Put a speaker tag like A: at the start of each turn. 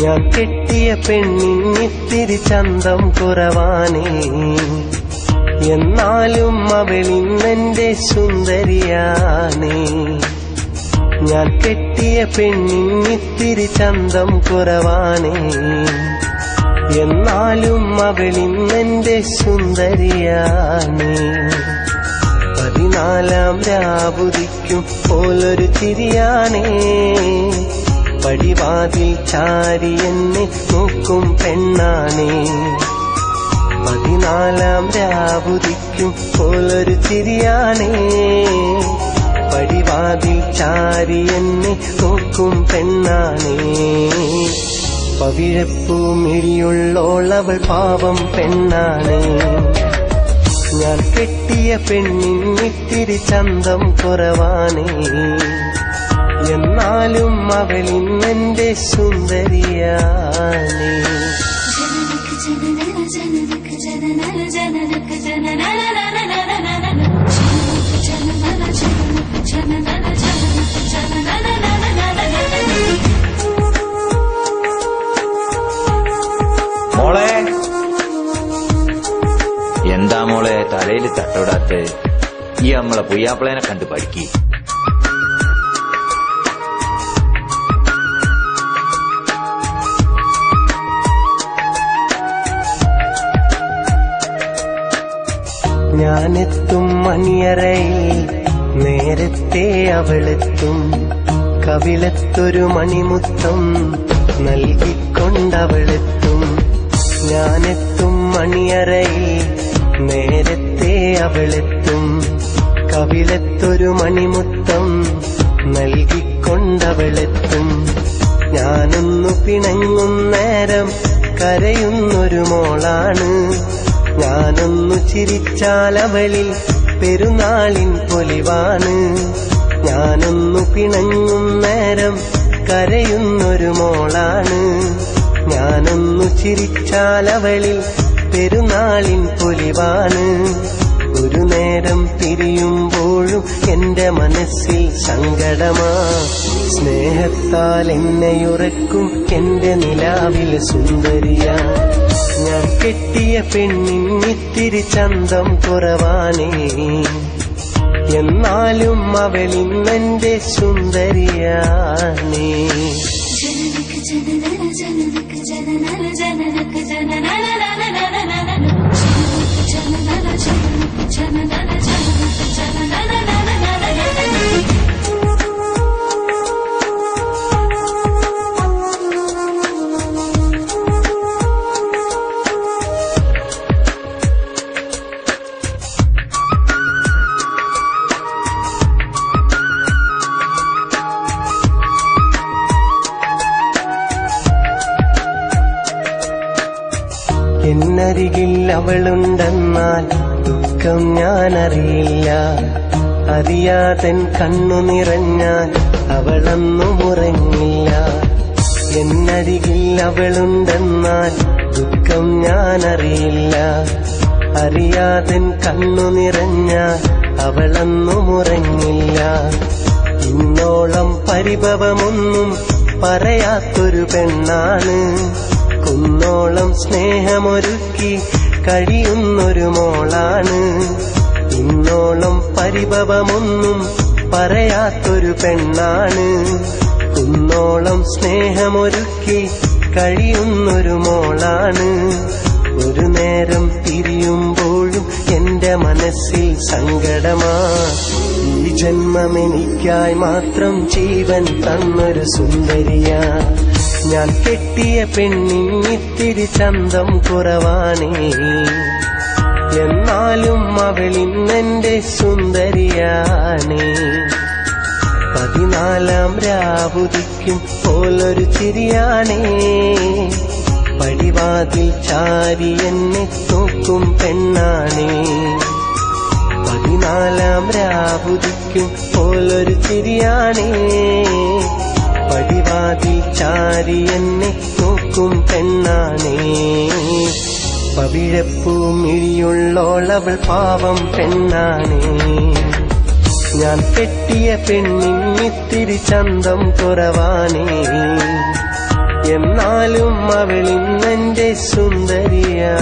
A: ഞാൻ കെട്ടിയ പെണ്ണിന്നിത്തിരി ചന്തം കുറവാനേ, എന്നാലും അവളിന്നെന്റെ സുന്ദരിയാനേ. ഞാൻ കെട്ടിയ പെണ്ണിന്നിത്തിരി ചന്തം കുറവാനേ, എന്നാലും അവളിന്നെന്റെ സുന്ദരിയാനേ. 14 രാവുദിക്കും പോലൊരു ചിരിയാനേ, പടിവാതിൽ ചാരി എന്നെ നോക്കും പെണ്ണാനേ. 14 രാവുദിക്കും പോലൊരു ചിരിയാനേ, പടിവാതിൽ ചാരി എന്നെ നോക്കും പെണ്ണാനേ. പവിഴപ്പൂമിഴിയുള്ളോളവൾ പാവം പെണ്ണാനേ. ഞാൻ കെട്ടിയ പെണ്ണിന്നിത്തിരി ചന്തം കുറവാനേ, എന്നാലും അവളിന്നെന്റെ സുന്ദരിയാനേ.
B: മോളെ, എന്താ മോളെ തലയിൽ തട്ടോടാത്ത്? ഈ നമ്മളെ പുയ്യാപ്പിളേനെ കണ്ട് പഠിക്കി.
A: ഞാനെത്തും മണിയറയിൽ നേരത്തെ അവളെത്തും, കവിളത്തൊരു മണിമുത്തം നൽകിക്കൊണ്ടവളെത്തും. ഞാനെത്തും മണിയറയിൽ നേരത്തെ അവളെത്തും, കവിളത്തൊരു മണിമുത്തം നൽകിക്കൊണ്ടവളെത്തും. ഞാനൊന്നു പിണങ്ങും നേരം കരയുന്നൊരു മോളാണ്, ഞാനൊന്നു ചിരിച്ചാൽ അവളിൽ പെരുന്നാളിൻ പൊലിവാണ്. ഞാനൊന്നു പിണങ്ങും നേരം കരയുന്നൊരു മോളാണ്, ഞാനൊന്നു ചിരിച്ചാൽ അവളിൽ പെരുന്നാളിൻ പൊലിവാണ്. ഒരു നേരം തിരിയുമ്പോഴും എന്റെ മനസ്സിൽ സങ്കടമാ, സ്നേഹത്താൽ എന്നെയുറക്കും എന്റെ നിലാവിൽ സുന്ദരിയാ. ഞാൻ കെട്ടിയ പെണ്ണിന്നിത്തിരി ചന്തം കുറവാനേ, എന്നാലും അവളിന്നെന്റെ സുന്ദരിയാനേ. എന്നരികിൽ അവളുണ്ടെന്നാൽ ദുഃഖം ഞാനറിയില്ല, അറിയാതൻ കണ്ണു നിറഞ്ഞാൽ അവളൊന്നും ഉറങ്ങില്ല. എന്നരികിൽ അവളുണ്ടെന്നാൽ ദുഃഖം ഞാനറിയില്ല, അറിയാതൻ കണ്ണു നിറഞ്ഞാൽ അവളൊന്നും ഉറങ്ങില്ല. ഇന്നോളം പരിഭവമൊന്നും പറയാത്തൊരു പെണ്ണാണ്, കുന്നോളം സ്നേഹമൊരുക്കി കഴിയുന്നൊരു മോളാണ്. ഇന്നോളം പരിഭവമൊന്നും പറയാത്തൊരു പെണ്ണാണ്, കുന്നോളം സ്നേഹമൊരുക്കി കഴിയുന്നൊരു മോളാണ്. ഒരു നേരം തിരിയുമ്പോഴും എന്റെ മനസ്സിൽ സങ്കടമാ, ഈ ജന്മമെനിക്കായി മാത്രം ജീവൻ തന്നൊരു സുന്ദരിയാ. ഞാൻ കെട്ടിയ പെണ്ണിന്നിത്തിരി ചന്തം കുറവാനേ, എന്നാലും അവളിന്നെന്റെ സുന്ദരിയാനേ. 14 രാവുദിക്കും പോലൊരു ചിരിയാനേ, പടിവാതിൽ ചാരി എന്നെ നോക്കും പെണ്ണാനേ. 14 രാവുദിക്കും പോലൊരു ചിരിയാണേ, പടിവാതിൽ ചാരി എന്നെ നോക്കും പെണ്ണാണേ. പവിഴപ്പൂമിഴിയുള്ളോളവൾ പാവം പെണ്ണാണേ. ഞാൻ കെട്ടിയ പെണ്ണിന്നിത്തിരി ചന്തം കുറവാനേ, എന്നാലും അവളിന്നെന്റെ സുന്ദരിയാ.